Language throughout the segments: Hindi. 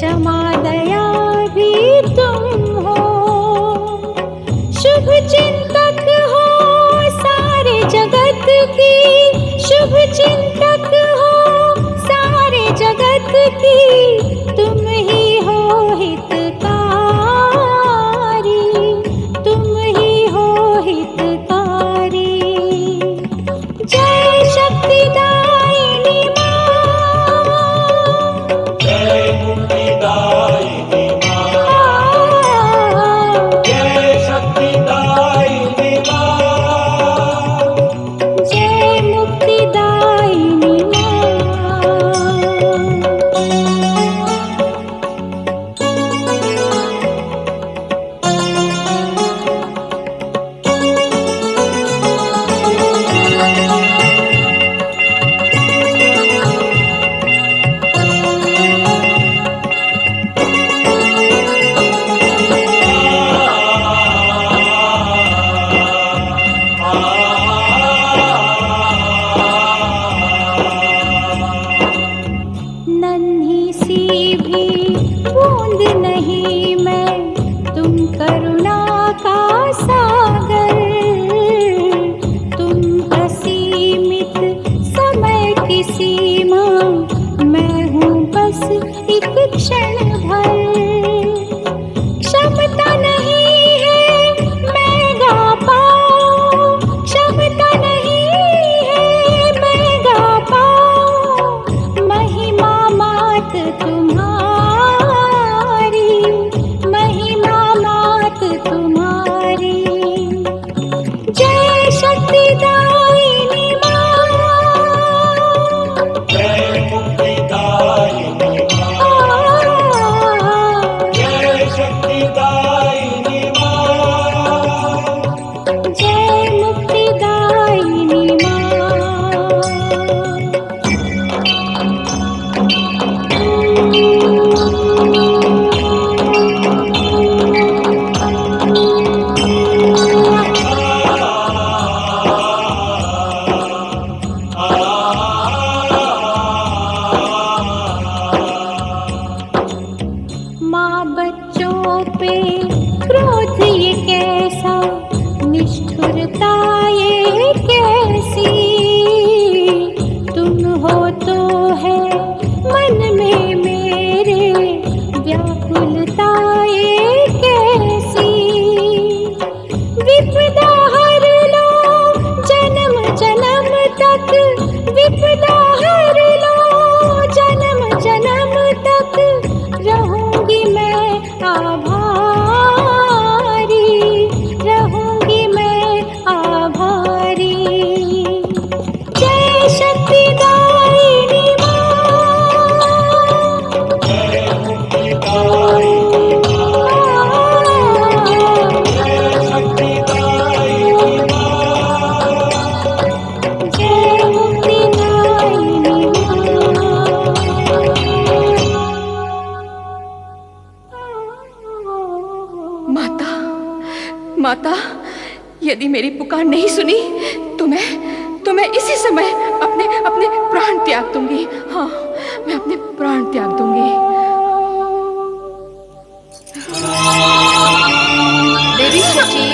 क्षमा दया भी तुम हो, शुभ चिंतक हो सारे जगत की, शुभ चिंतक हो सारे जगत की, तुम ही हो हितकारी, तुम ही हो हितकारी। जय शक्तिदायिनी माँ, जय मुक्तिदायिनी माँ, जय शक्तिदायिनी माँ, जय मुक्तिदायिनी माँ। नन्ही सी भी बूंद नहीं मैं, तुम करुणा का सागर, तुम असीमित समय की सीमा, मैं हूँ बस एक क्षण भर। क्षमता नहीं है मैं गा पाऊँ, क्षमता नहीं है मैं गा पाऊँ, महिमा मात तुम्हारी, महिमा मात तुम्हारी। जय शक्तिदायिनी माँ, जय मुक्तिदायिनी माँ, जय शक्तिदायिनी माँ, जय मुक्तिदायिनी माँ। माँ बच्चों पे क्रोध ये कैसा, निष्ठुरता ये कैसी, तुम हो तो है मन में मेरे, व्याकुलता ये कैसी। विपदा हर लो जन्म जन्म तक, विपदा हर लो जन्म जन्म तक, रहूंगी मैं आभारी, रहूंगी मैं आभारी। जय शक्तिदायिनी माँ, जय मुक्तिदायिनी माँ, जय शक्तिदायिनी माँ, जय मुक्तिदायिनी माँ। माता, माता, यदि मेरी पुकार नहीं सुनी तो मैं इसी समय अपने अपने प्राण त्याग दूंगी। हाँ, मैं अपने प्राण त्याग दूंगी। देवी शची,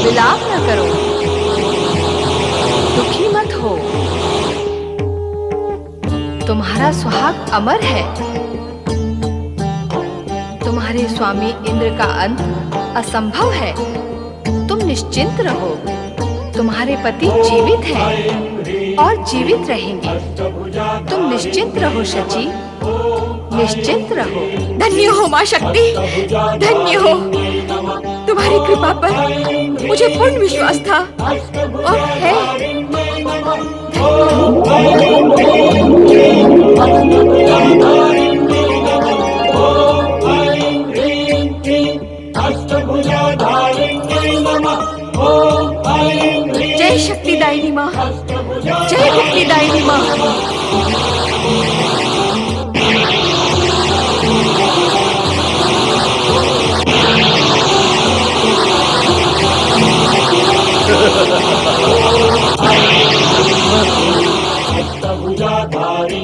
विलाप न करो, दुखी मत हो, तुम्हारा सुहाग अमर है। तुम्हारे स्वामी इंद्र का अंत असंभव है। तुम निश्चिंत रहो, तुम्हारे पति जीवित हैं और जीवित रहेंगे। तुम निश्चिंत रहो शची, निश्चिंत रहो। धन्य हो माँ शक्ति, धन्य हो। तुम्हारी कृपा पर मुझे पूर्ण विश्वास था और है। जय शक्तिदायिनी माँ, जय मुक्तिदायिनी माँ।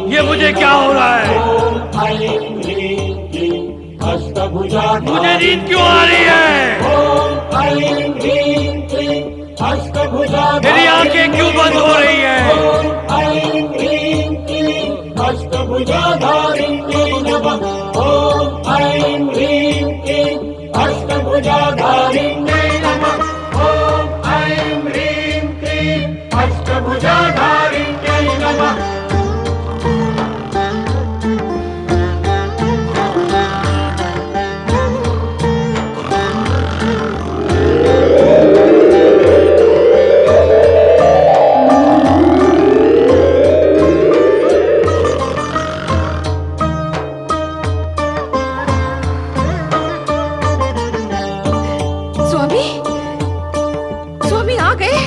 ये मुझे क्या हो रहा है? मुझे नींद क्यों आ रही है? ॐ ऐं ह्रीं क्लीं अष्टभुजाधारिण्यै मेरी आंखें क्यों बंद हो रही है? ॐ ऐं ह्रीं क्लीं अष्टभुजाधारिण्यै नमः ॐ ऐं ह्रीं क्लीं अष्टभुजाधारिण्यै नमः ॐ ऐं ह्रीं क्लीं अष्टभुजाधारिण्यै नमः। स्वामी, स्वामी आ गए।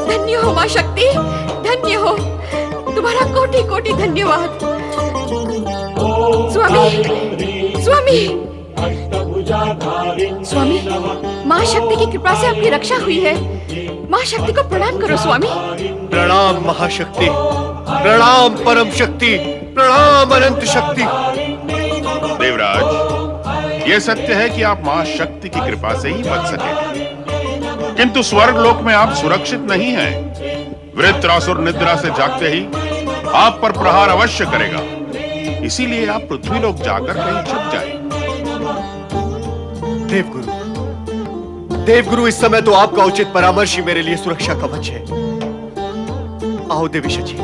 धन्य हो माँ शक्ति, धन्य हो। तुम्हारा कोटि कोटि धन्यवाद। स्वामी, स्वामी, स्वामी, माँ शक्ति की कृपा से आपकी रक्षा हुई है। माँ शक्ति को प्रणाम करो स्वामी। प्रणाम महाशक्ति, प्रणाम परम शक्ति, प्रणाम अनंत शक्ति। देवराज, ये सत्य है कि आप मां शक्ति की कृपा से ही बच सके, किंतु स्वर्ग लोक में आप सुरक्षित नहीं हैं। वृत्रासुर निद्रा से जागते ही आप पर प्रहार अवश्य करेगा, इसीलिए आप पृथ्वी लोक जाकर कहीं छिप जाएं। देवगुरु, देवगुरु, इस समय तो आपका उचित परामर्श ही मेरे लिए सुरक्षा कवच है। आओ देवी शची।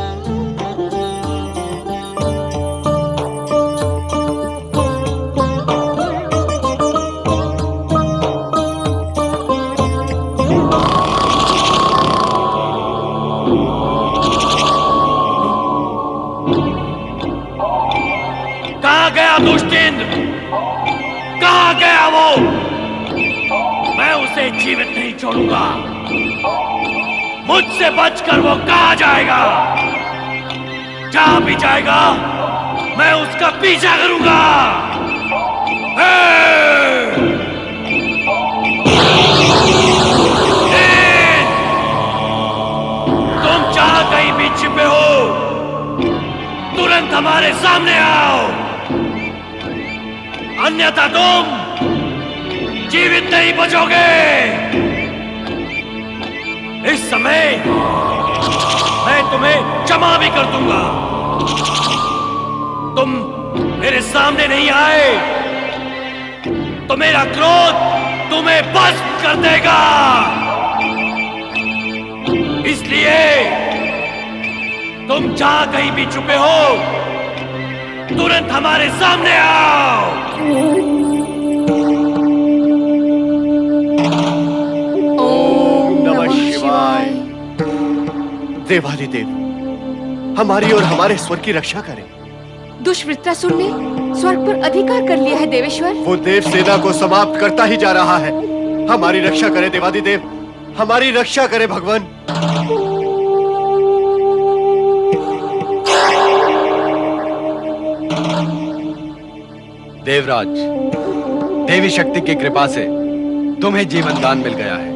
कहाँ गया दुष्टेंद्र? कहाँ गया वो? मैं उसे जीवित नहीं छोड़ूंगा। मुझसे बचकर वो कहाँ जाएगा? जहाँ भी जाएगा मैं उसका पीछा करूंगा। तुम जहाँ कहीं भी छिपे हो, तुरंत हमारे सामने आओ, अन्यथा तुम जीवित नहीं बचोगे। इस समय मैं तुम्हें क्षमा भी कर दूंगा। तुम मेरे सामने नहीं आए तो मेरा क्रोध तुम्हें भस्म कर देगा। इसलिए तुम जहां कहीं भी छुपे हो, तुरंत हमारे सामने आओ। ओम नमः शिवाय। देवाधिदेव, हमारी और हमारे स्वर्ग की रक्षा करें। दुष्वृत्तासुर ने स्वर्ग पर अधिकार कर लिया है देवेश्वर। वो देव सेना को समाप्त करता ही जा रहा है। हमारी रक्षा करें देवाधिदेव, हमारी रक्षा करें भगवान। देवराज, देवी शक्ति की कृपा से तुम्हें जीवन दान मिल गया है।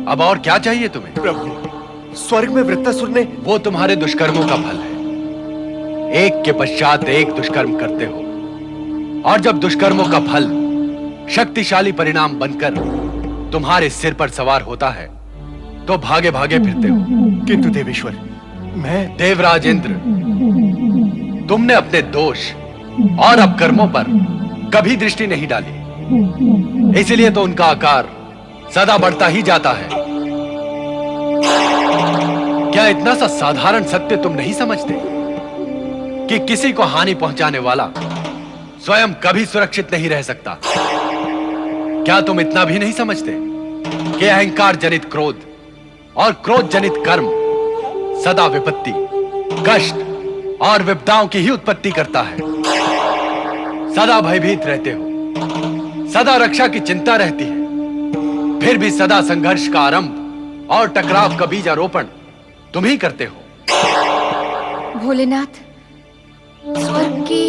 अब और क्या चाहिए तुम्हें? प्रभु, स्वर्ग में वृत्तासुर ने वो तुम्हारे दुष्कर्मों का फल है। एक के पश्चात एक दुष्कर्म करते हो, और जब दुष्कर्मों का फल शक्तिशाली परिणाम बनकर तुम्हारे सिर पर सवार होता है तो भागे भागे फिरते हो। किंतु देवेश्वर, मैं देवराज इंद्र, तुमने अपने दोष और अपकर्मों पर कभी दृष्टि नहीं डाली, इसलिए तो उनका आकार सदा बढ़ता ही जाता है। क्या इतना सा साधारण सत्य तुम नहीं समझते कि किसी को हानि पहुंचाने वाला स्वयं कभी सुरक्षित नहीं रह सकता? क्या तुम इतना भी नहीं समझते कि अहंकार जनित क्रोध और क्रोध जनित कर्म सदा विपत्ति, कष्ट और विपदाओं की ही उत्पत्ति करता है? सदा भयभीत रहते हो, सदा रक्षा की चिंता रहती है, फिर भी सदा संघर्ष का आरंभ और टकराव का बीजारोपण तुम ही करते हो। भोलेनाथ, स्वर्ग की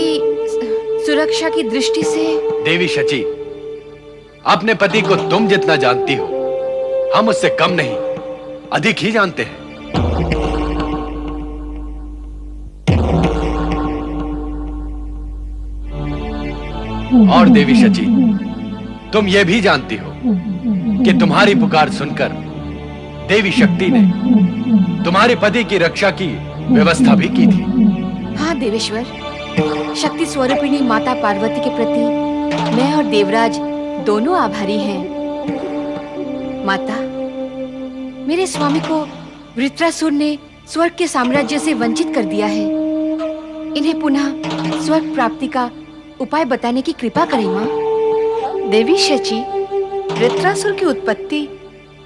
सुरक्षा की दृष्टि से देवी शची, अपने पति को तुम जितना जानती हो, हम उससे कम नहीं अधिक ही जानते हैं। और देवी शची, तुम ये भी जानती हो कि तुम्हारी पुकार सुनकर देवी शक्ति ने तुम्हारे पति की रक्षा की व्यवस्था भी की थी। हाँ देवेश्वर, शक्ति स्वरूपिणी माता पार्वती के प्रति मैं और देवराज दोनों आभारी हैं। माता, मेरे स्वामी को वृत्रासुर ने स्वर्ग के साम्राज्य से वंचित कर दिया है। इन्हें पुनः स्वर्ग प्राप्ति का उपाय बताने की कृपा करें माँ। देवी शची, वृत्रासुर की उत्पत्ति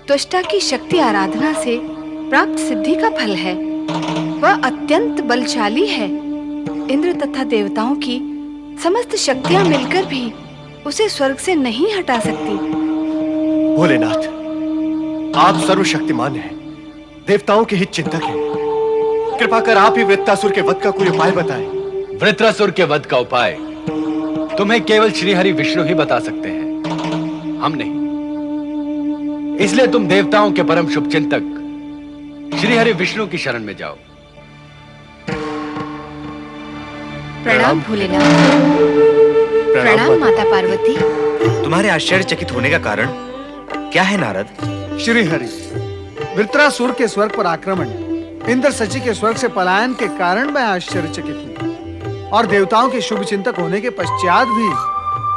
त्वष्टा की शक्ति आराधना से प्राप्त सिद्धि का फल है। वह अत्यंत बलशाली है। इंद्र तथा देवताओं की समस्त शक्तियां मिलकर भी उसे स्वर्ग से नहीं हटा सकती। भोलेनाथ, आप सर्वशक्तिमान हैं, देवताओं के हित चिंतक हैं। कृपा कर आप ही वृत्रासुर के वध का कोई उपाय बताएं। वृत्रासुर के वध का उपाय तुम्हें केवल श्रीहरि विष्णु ही बता सकते हैं, हम नहीं। इसलिए तुम देवताओं के परम शुभ चिंतक श्रीहरि विष्णु की शरण में जाओ। प्रणाम भोलेनाथ। प्रणाम माता पार्वती। तुम्हारे आश्चर्यचकित होने का कारण क्या है नारद? श्री हरि, वृत्रासुर के स्वर्ग पर आक्रमण, इंद्र शची के स्वर्ग से पलायन के कारण मैं आश्चर्यचकित हूँ, और देवताओं के शुभ चिंतक होने के पश्चात भी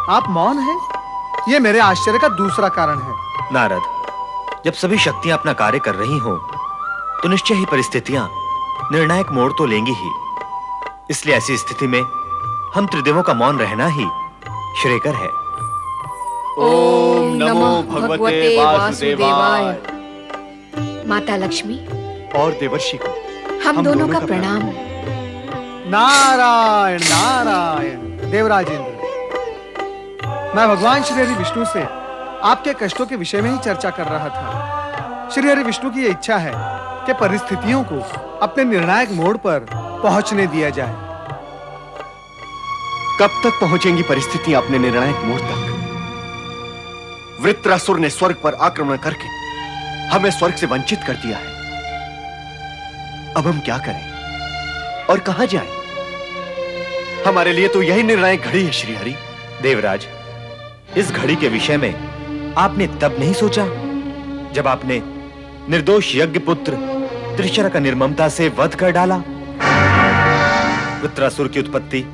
आप मौन हैं। ये मेरे आश्चर्य का दूसरा कारण है। नारद, जब सभी शक्तियां अपना कार्य कर रही हों, तो निश्चय ही परिस्थितियां निर्णायक मोड़ तो लेंगी ही। इसलिए ऐसी स्थिति में हम त्रिदेवों का मौन रहना ही श्रेयकर है। ओम नमो भगवते वासुदेवाय। माता लक्ष्मी और देवर्षि को हम दोनों का प्रणाम। नारायण नारायण। देवराज इंद्र, मैं भगवान श्री हरि विष्णु से आपके कष्टों के विषय में ही चर्चा कर रहा था। श्री हरि विष्णु की यह इच्छा है कि परिस्थितियों को अपने निर्णायक मोड़ पर पहुंचने दिया जाए। कब तक पहुंचेंगी परिस्थितियां अपने निर्णायक मोड़ तक? वृत्रासुर ने स्वर्ग पर आक्रमण करके हमें स्वर्ग से वंचित कर दिया है। अब हम क्या करें और कहां जाएं? हमारे लिए तो यही निर्णायक घड़ी है श्री हरि। देवराज, इस घड़ी के विषय में आपने तब नहीं सोचा जब आपने निर्दोष यज्ञ पुत्र त्रिशरा का निर्ममता से वध कर डाला। वृत्रासुर की उत्पत्ति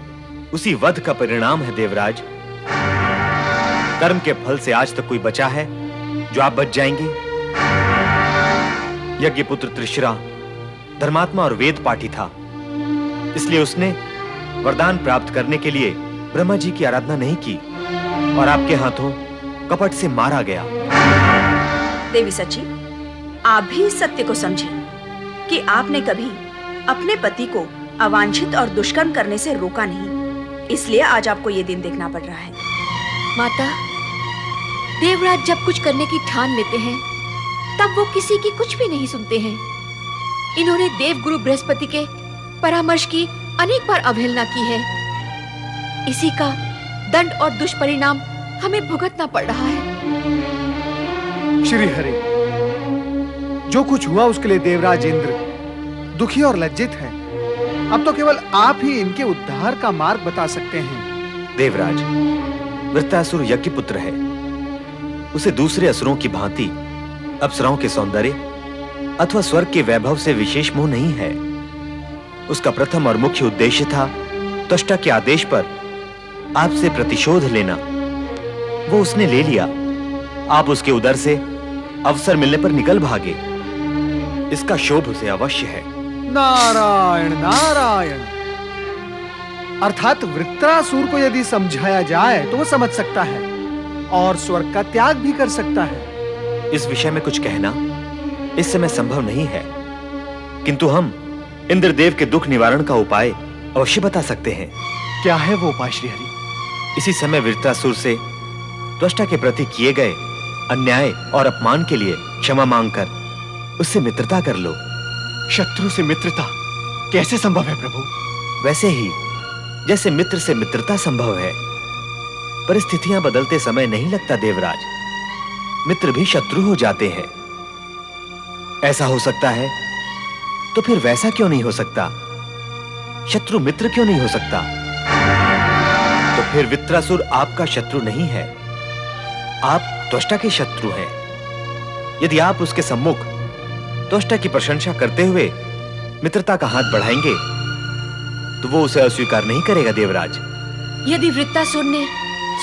उसी वध का परिणाम है देवराज। कर्म के फल से आज तक कोई बचा है जो आप बच जाएंगे? यज्ञ पुत्र त्रिशरा धर्मात्मा और वेद पाठी था, इसलिए उसने वरदान प्राप्त करने के लिए ब्रह्मा जी की आराधना नहीं की और आपके हाथों कपट से मारा गया। देवी सची, आप भी इस सत्य को समझें कि आपने कभी अपने पति को अवांछित और दुष्कर्म करने से रोका नहीं, इसलिए आज आपको ये दिन देखना पड़ रहा है। माता, देवराज जब कुछ करने की ठान लेते हैं तब वो किसी की कुछ भी नहीं सुनते हैं। इन्होंने देवगुरु बृहस्पति के परामर्श की अनेक बार अवहेलना की है। इसी का दंड और दुष्परिणाम हमें भुगतना पड़ रहा है। श्री हरि, जो कुछ हुआ उसके लिए देवराज इंद्र दुखी और लज्जित है। अब तो केवल आप ही इनके उद्धार का मार्ग बता सकते हैं। देवराज, वृत्रासुर यज्ञ पुत्र है। उसे दूसरे असुरों की भांति अप्सराओं के सौंदर्य अथवा स्वर्ग के वैभव से विशेष मोह नहीं है। उसका प्रथम और मुख्य उद्देश्य था त्वष्टा के आदेश पर आपसे प्रतिशोध लेना। वो उसने ले लिया। आप उसके उदर से अवसर मिलने पर निकल भागे। इसका शोभ उसे अवश्य है। नारायण नारायण। अर्थात वृत्रासुर को यदि समझाया जाए तो वो समझ सकता है और स्वर्ग का त्याग भी कर सकता है। इस विषय में कुछ कहना इस समय संभव नहीं है, किंतु हम इंद्रदेव के दुख निवारण का उपाय अवश्य बता सकते हैं। क्या है वो उपाय श्री हरि? इसी समय वृत्रासुर से त्वष्टा के प्रति किए गए अन्याय और अपमान के लिए क्षमा मांगकर उससे मित्रता कर लो। शत्रु से मित्रता कैसे संभव है प्रभु? वैसे ही जैसे मित्र से मित्रता संभव है। परिस्थितियां बदलते समय नहीं लगता देवराज, मित्र भी शत्रु हो जाते हैं। ऐसा हो सकता है तो फिर वैसा क्यों नहीं हो सकता? शत्रु मित्र क्यों नहीं हो सकता? तो फिर वित्रासुर आपका शत्रु नहीं है, आप त्वष्टा के शत्रु हैं। यदि आप उसके सम्मुख त्वष्टा की प्रशंसा करते हुए मित्रता का हाथ बढ़ाएंगे तो वो उसे अस्वीकार नहीं करेगा देवराज। यदि वृत्तासुर ने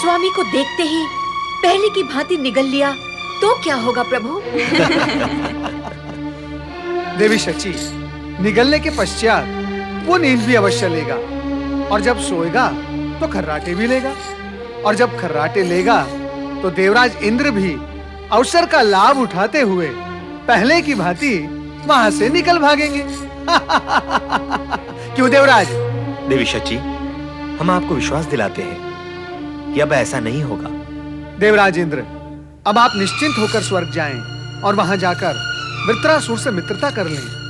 स्वामी को देखते ही पहले की भांति निगल लिया तो क्या होगा प्रभु? देवी शची, निगलने के पश्चात वो नींद भी अवश्य लेगा, और जब सोएगा तो खर्राटे भी लेगा, और जब खर्राटे लेगा तो देवराज इंद्र भी अवसर का लाभ उठाते हुए पहले की भांति वहां से निकल भागेंगे। क्यों देवराज? देवी शची, हम आपको विश्वास दिलाते हैं कि अब ऐसा नहीं होगा। देवराज इंद्र, अब आप निश्चिंत होकर स्वर्ग जाएं और वहां जाकर वृत्रासुर से मित्रता कर लें।